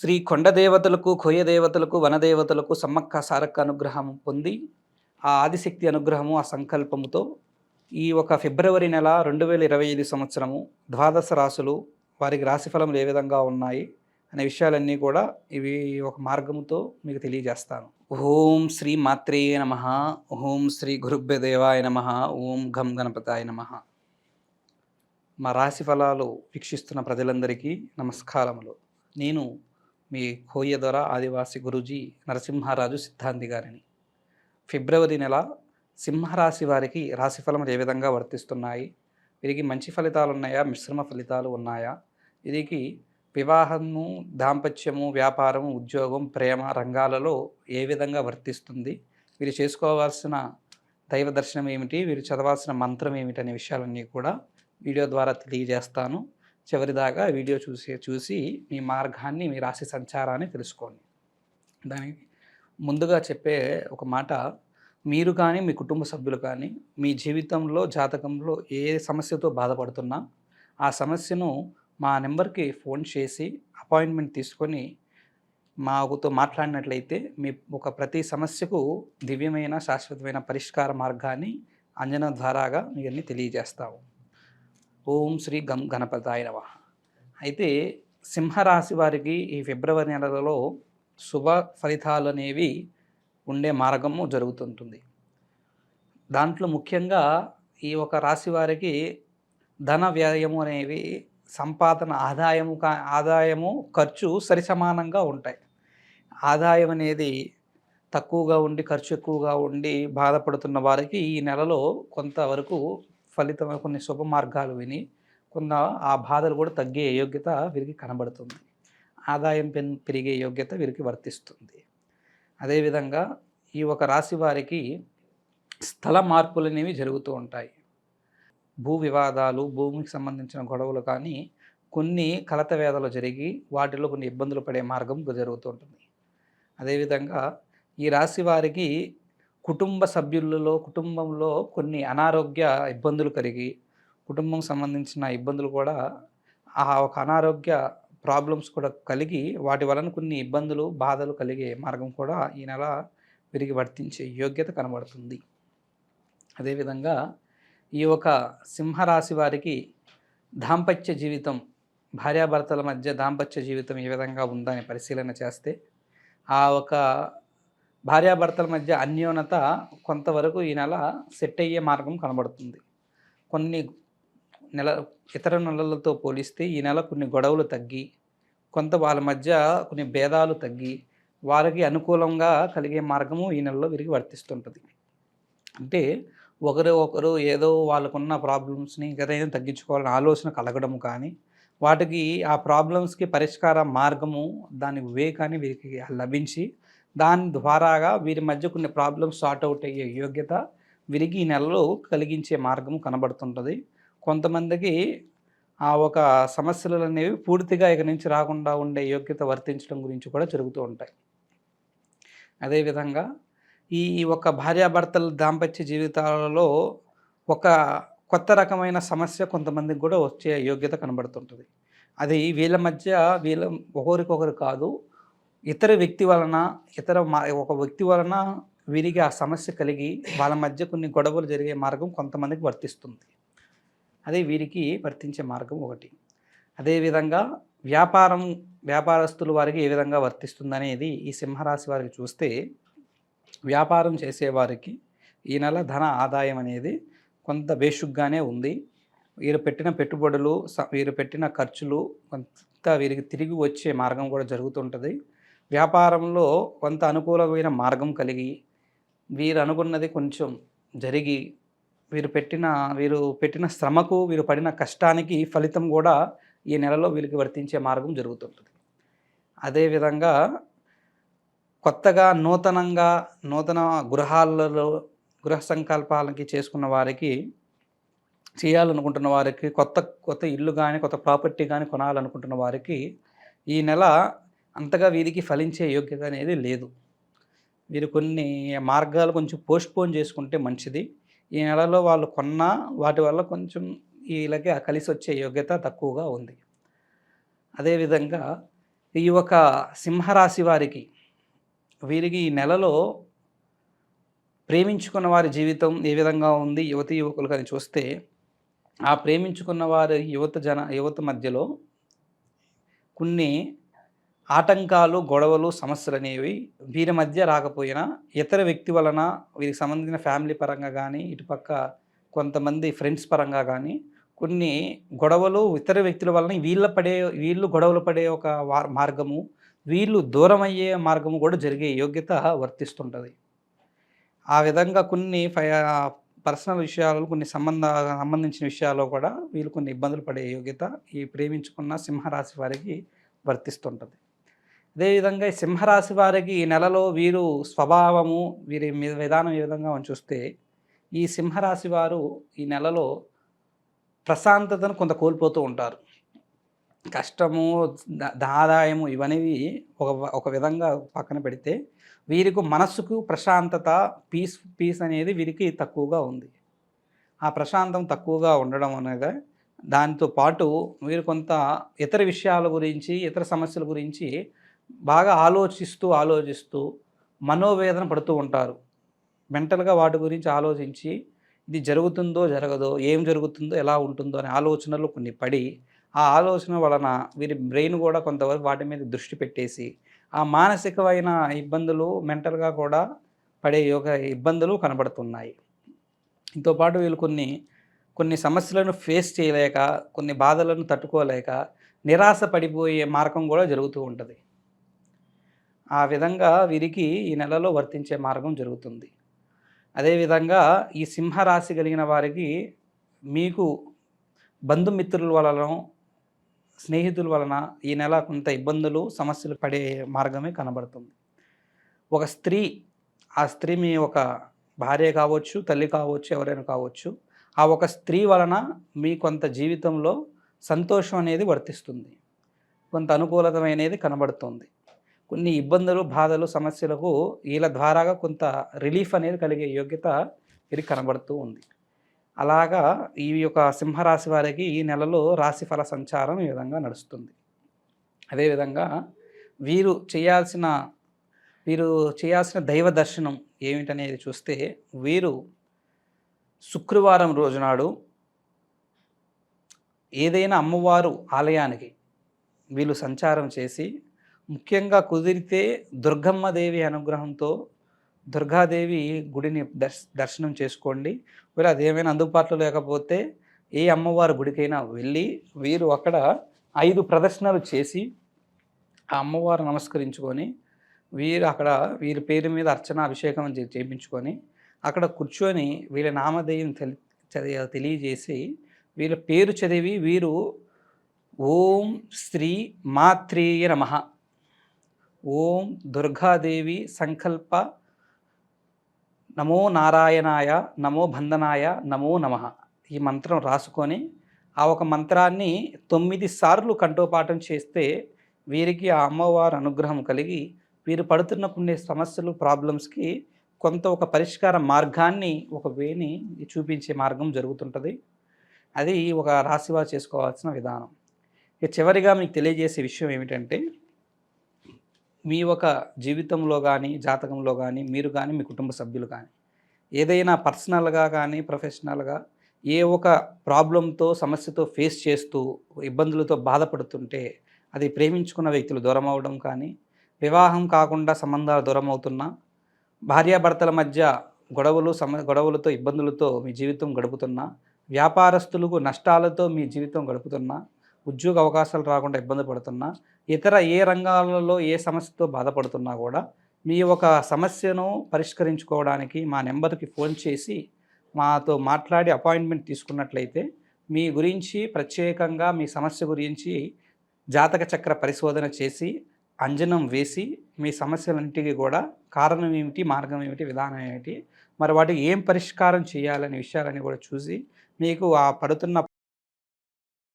శ్రీ కొండ దేవతలకు, కోయ దేవతలకు, వనదేవతలకు సమ్మక్క సారక్క అనుగ్రహం పొంది, ఆ ఆదిశక్తి అనుగ్రహము, ఆ సంకల్పముతో ఈ ఒక ఫిబ్రవరి నెల 2025 సంవత్సరము ద్వాదశ రాశులు వారికి రాశిఫలములు ఏ విధంగా ఉన్నాయి అనే విషయాలన్నీ కూడా ఇవి ఒక మార్గముతో మీకు తెలియజేస్తాను. ఓం శ్రీ మాత్రే నమః. ఓం శ్రీ గురుభ్య దేవాయ నమః. ఓం ఘం గణపతాయ నమః. మా రాశి ఫలాలు వీక్షిస్తున్న ప్రజలందరికీ నమస్కారములు. నేను మీ కోయ దొర ఆదివాసి గురూజీ నరసింహారాజు సిద్ధాంతి గారిని. ఫిబ్రవరి నెల సింహరాశి వారికి రాశిఫలములు ఏ విధంగా వర్తిస్తున్నాయి, వీరికి మంచి ఫలితాలు ఉన్నాయా, మిశ్రమ ఫలితాలు ఉన్నాయా, వీరికి వివాహము, దాంపత్యము, వ్యాపారము, ఉద్యోగం, ప్రేమ రంగాలలో ఏ విధంగా వర్తిస్తుంది, వీరు చేసుకోవాల్సిన దైవ దర్శనం ఏమిటి, వీరు చదవాల్సిన మంత్రం ఏమిటి అనే విషయాలన్నీ కూడా వీడియో ద్వారా తెలియజేస్తాను. చివరిదాకా వీడియో చూసి మీ మార్గాన్ని, మీ రాశి సంచారాన్ని తెలుసుకోండి. దానికి ముందుగా చెప్పే ఒక మాట, మీరు కానీ మీ కుటుంబ సభ్యులు కానీ మీ జీవితంలో జాతకంలో ఏ సమస్యతో బాధపడుతున్నా ఆ సమస్యను మా నెంబర్కి ఫోన్ చేసి అపాయింట్మెంట్ తీసుకొని మాతో మాట్లాడినట్లయితే మీ ఒక ప్రతి సమస్యకు దివ్యమైన శాశ్వతమైన పరిష్కార మార్గాన్ని అంజన ద్వారాగా మీకు అన్ని తెలియజేస్తాము. ఓం శ్రీ గణపతాయ నమః. అయితే సింహరాశి వారికి ఈ ఫిబ్రవరి నెలలో శుభ ఫలితాలు అనేవి ఉండే మార్గము జరుగుతుంటుంది. దాంట్లో ముఖ్యంగా ఈ ఒక రాశి వారికి ధన వ్యయము అనేవి, సంపాదన ఆదాయము ఖర్చు సరిసమానంగా ఉంటాయి. ఆదాయం అనేది తక్కువగా ఉండి ఖర్చు ఎక్కువగా ఉండి బాధపడుతున్న వారికి ఈ నెలలో కొంతవరకు ఫలితం కొన్ని శుభ మార్గాలు విని ఆ బాధలు కూడా తగ్గే యోగ్యత వీరికి కనబడుతుంది. ఆదాయం పెరిగే యోగ్యత వీరికి వర్తిస్తుంది. అదేవిధంగా ఈ ఒక రాశి వారికి స్థల మార్పులు అనేవి జరుగుతూ ఉంటాయి. భూ వివాదాలు, భూమికి సంబంధించిన గొడవలు కానీ కొన్ని కలత వేదలు జరిగి వాటిలో కొన్ని ఇబ్బందులు పడే మార్గం జరుగుతూ ఉంటుంది. అదేవిధంగా ఈ రాశి వారికి కుటుంబంలో కొన్ని అనారోగ్య ఇబ్బందులు కలిగి, కుటుంబం సంబంధించిన ఇబ్బందులు కూడా ఒక అనారోగ్య ప్రాబ్లమ్స్ కూడా కలిగి వాటి వలన కొన్ని ఇబ్బందులు, బాధలు కలిగే మార్గం కూడా ఈ నెల వీరికి వర్తించే యోగ్యత కనబడుతుంది. అదేవిధంగా ఈ ఒక సింహరాశి వారికి దాంపత్య జీవితం, భార్యాభర్తల మధ్య దాంపత్య జీవితం ఏ విధంగా ఉందని పరిశీలన చేస్తే ఆ ఒక భార్యాభర్తల మధ్య అన్యోన్యత కొంతవరకు ఈ నెల సెట్ అయ్యే మార్గం కనబడుతుంది. కొన్ని ఇతర నెలలతో పోలిస్తే ఈ నెల కొన్ని గొడవలు తగ్గి, వాళ్ళ మధ్య కొన్ని భేదాలు తగ్గి వారికి అనుకూలంగా కలిగే మార్గము ఈ నెలలో వీరికి వర్తిస్తుంటుంది. అంటే ఒకరు ఏదో వాళ్ళకున్న ప్రాబ్లమ్స్ని ఏదైనా తగ్గించుకోవాలని ఆలోచన కలగడము కానీ, వాటికి ఆ ప్రాబ్లమ్స్కి పరిష్కార మార్గము, దాని వివేకాన్ని వీరికి లభించి దాని ద్వారాగా వీరి మధ్య కొన్ని ప్రాబ్లమ్స్ సార్ట్ అవుట్ అయ్యే యోగ్యత వీరికి ఈ నెలలో కలిగించే మార్గం కనబడుతుంటుంది. కొంతమందికి ఆ ఒక సమస్యలు అనేవి పూర్తిగా ఇక నుంచి రాకుండా ఉండే యోగ్యత వర్తించడం గురించి కూడా జరుగుతూ ఉంటాయి. అదేవిధంగా ఈ ఒక భార్యాభర్తల దాంపత్య జీవితాలలో ఒక కొత్త రకమైన సమస్య కొంతమందికి కూడా వచ్చే యోగ్యత కనబడుతుంటుంది. అది వీళ్ళ ఒకరికొకరు కాదు, ఒక వ్యక్తి వలన వీరికి ఆ సమస్య కలిగి వాళ్ళ మధ్య కొన్ని గొడవలు జరిగే మార్గం కొంతమందికి వర్తిస్తుంది. అదే వీరికి వర్తించే మార్గం ఒకటి. అదేవిధంగా వ్యాపారస్తుల వారికి ఏ విధంగా వర్తిస్తుంది అనేది ఈ సింహరాశి వారికి చూస్తే, వ్యాపారం చేసేవారికి ఈ నెల ధన ఆదాయం అనేది కొంత బేషుగ్గానే ఉంది. వీరు పెట్టిన పెట్టుబడులు, వీరు పెట్టిన ఖర్చులు కొంత వీరికి తిరిగి వచ్చే మార్గం కూడా జరుగుతుంటుంది. వ్యాపారంలో కొంత అనుకూలమైన మార్గం కలిగి, వీరు అనుకున్నది కొంచెం జరిగి, వీరు పెట్టిన శ్రమకు, వీరు పడిన కష్టానికి ఫలితం కూడా ఈ నెలలో వీరికి వర్తించే మార్గం జరుగుతుంటుంది. అదేవిధంగా కొత్తగా నూతన గృహ సంకల్పాలకి చేసుకున్న వారికి, చేయాలనుకుంటున్న వారికి, కొత్త ఇల్లు కానీ కొత్త ప్రాపర్టీ కానీ కొనాలనుకుంటున్న వారికి ఈ నెల అంతగా వీరికి ఫలించే యోగ్యత అనేది లేదు. వీరు కొన్ని మార్గాలు కొంచెం పోస్ట్పోన్ చేసుకుంటే మంచిది. ఈ నెలలో వాళ్ళు వాటి వల్ల కొంచెం వీళ్ళకి కలిసి వచ్చే యోగ్యత తక్కువగా ఉంది. అదేవిధంగా ఈ ఒక సింహరాశి వారికి, వీరికి ఈ నెలలో ప్రేమించుకున్న వారి జీవితం ఏ విధంగా ఉంది యువతీ యువకులకని చూస్తే, ఆ ప్రేమించుకున్న వారి యువత మధ్యలో కొన్ని ఆటంకాలు, గొడవలు, సమస్యలనేవి వీరి మధ్య రాకపోయినా, ఇతర వ్యక్తి వలన వీరికి సంబంధించిన ఫ్యామిలీ పరంగా గానీ, ఇటుపక్క కొంతమంది ఫ్రెండ్స్ పరంగా గానీ, కొన్ని గొడవలు ఇతర వ్యక్తుల వలన వీళ్ళు గొడవలు పడే ఒక మార్గము, వీళ్ళు దూరమయ్యే మార్గము గూడా జరిగే యోగ్యత వర్తిస్తుంటది. ఆ విధంగా కొన్ని పర్సనల్ విషయాలు, కొన్ని సంబంధించిన విషయాల్లో కూడా వీళ్ళు కొన్ని ఇబ్బందులు పడే యోగ్యత ఈ ప్రేమించుకున్న సింహరాశి వారికి వర్తిస్తుంటది. అదేవిధంగా ఈ సింహరాశి వారికి ఈ నెలలో వీరు స్వభావము, వీరి విధానం ఏ విధంగా అని చూస్తే, ఈ సింహరాశి వారు ఈ నెలలో ప్రశాంతతను కొంత కోల్పోతూ ఉంటారు. కష్టము, ఆదాయము ఇవనేవి ఒక విధంగా పక్కన పెడితే, వీరికి మనస్సుకు ప్రశాంతత, పీస్ అనేది వీరికి తక్కువగా ఉంది. ఆ ప్రశాంతం తక్కువగా ఉండడం అనేది, దాంతో పాటు వీరు కొంత ఇతర విషయాల గురించి, ఇతర సమస్యల గురించి బాగా ఆలోచిస్తూ మనోవేదన పడుతూ ఉంటారు. మెంటల్‌గా వాటి గురించి ఆలోచించి, ఇది జరుగుతుందో, జరగదో, ఏం జరుగుతుందో, ఎలా ఉంటుందో అనే ఆలోచనలు కొన్ని పడి, ఆ ఆలోచన వలన వీరి బ్రెయిన్ కూడా కొంతవరకు వాటి మీద దృష్టి పెట్టేసి, ఆ మానసికమైన ఇబ్బందులు, మెంటల్‌గా కూడా పడే ఇబ్బందులు కనబడుతున్నాయి. దీంతో పాటు వీళ్ళు కొన్ని సమస్యలను ఫేస్ చేయలేక, కొన్ని బాధలను తట్టుకోలేక, నిరాశ పడిపోయే మార్గం కూడా జరుగుతూ ఉంటది. ఆ విధంగా వీరికి ఈ నెలలో వర్తించే మార్గం జరుగుతుంది. అదేవిధంగా ఈ సింహరాశి కలిగిన వారికి మీకు బంధుమిత్రుల వలనో, స్నేహితుల వలన ఈ నెల కొంత ఇబ్బందులు, సమస్యలు పడే మార్గమే కనబడుతుంది. ఒక స్త్రీ, ఆ స్త్రీ మీ ఒక భార్య కావచ్చు, తల్లి కావచ్చు, ఎవరైనా కావచ్చు. ఆ ఒక స్త్రీ వలన మీ కొంత జీవితంలో సంతోషం అనేది వర్తిస్తుంది. కొంత అనుకూలత అనేది కనబడుతుంది. కొన్ని ఇబ్బందులు, బాధలు, సమస్యలకు వీళ్ళ ద్వారాగా కొంత రిలీఫ్ అనేది కలిగే యోగ్యత వీరికి కనబడుతూ ఉంది. అలాగా ఈ యొక్క సింహరాశి వారికి ఈ నెలలో రాశిఫల సంచారం ఈ విధంగా నడుస్తుంది. అదేవిధంగా వీరు చేయాల్సిన దైవ దర్శనం ఏమిటనేది చూస్తే, వీరు శుక్రవారం రోజునాడు ఏదైనా అమ్మవారు ఆలయానికి వీళ్ళు సంచారం చేసి, ముఖ్యంగా కుదిరితే దుర్గమ్మ దేవి అనుగ్రహంతో దుర్గాదేవి గుడిని దర్శనం చేసుకోండి. ఒకవేళ అదేమైనా అందుబాటులో లేకపోతే ఏ అమ్మవారి గుడికైనా వెళ్ళి వీరు అక్కడ 5 ప్రదర్శనలు చేసి ఆ అమ్మవారు నమస్కరించుకొని, వీరి పేరు మీద అర్చన, అభిషేకం చేయించుకొని అక్కడ కూర్చొని వీళ్ళ నామధేయం తెలియజేసి వీళ్ళ పేరు చదివి వీరు ఓం శ్రీ మాత్రేయ నమః, ఓం దుర్గాదేవి సంకల్ప నమో నారాయణాయ, నమో బంధనాయ, నమో నమః ఈ మంత్రం రాసుకొని ఆ ఒక మంత్రాన్ని 9 సార్లు కంఠోపాఠం చేస్తే వీరికి ఆ అమ్మవారి అనుగ్రహం కలిగి వీరు పడుతున్న కొన్ని సమస్యలు, ప్రాబ్లమ్స్కి కొంత ఒక పరిష్కార మార్గాన్ని, ఒక వేని చూపించే మార్గం జరుగుతుంటుంది. అది ఒక రాశివారు చేసుకోవాల్సిన విధానం. ఇక చివరిగా మీకు తెలియజేసే విషయం ఏమిటంటే, మీ ఒక జీవితంలో కానీ, జాతకంలో కానీ, మీరు కానీ, మీ కుటుంబ సభ్యులు కానీ ఏదైనా పర్సనల్గా కానీ, ప్రొఫెషనల్గా ఏ ఒక ప్రాబ్లంతో, సమస్యతో ఫేస్ చేస్తూ ఇబ్బందులతో బాధపడుతుంటే, అది ప్రేమించుకున్న వ్యక్తులు దూరం అవ్వడం కానీ, వివాహం కాకుండా సంబంధాలు దూరం అవుతున్నా, భార్యాభర్తల మధ్య గొడవలతో, ఇబ్బందులతో మీ జీవితం గడుపుతున్నా, వ్యాపారస్తులకు నష్టాలతో మీ జీవితం గడుపుతున్నా, ఉద్యోగ అవకాశాలు రాకుండా ఇబ్బంది పడుతున్నా, ఇతర ఏ రంగాలలో ఏ సమస్యతో బాధపడుతున్నా కూడా మీ ఒక సమస్యను పరిష్కరించుకోవడానికి మా నెంబర్కి ఫోన్ చేసి మాతో మాట్లాడి అపాయింట్మెంట్ తీసుకున్నట్లయితే మీ గురించి ప్రత్యేకంగా మీ సమస్య గురించి జాతక చక్ర పరిశోధన చేసి, అంజనం వేసి, మీ సమస్యలన్నింటికి కూడా కారణం ఏమిటి, మార్గం ఏమిటి, విధానం ఏమిటి, మరి వాటికి ఏం పరిష్కారం చేయాలనే విషయాలని కూడా చూసి మీకు ఆ పడుతున్న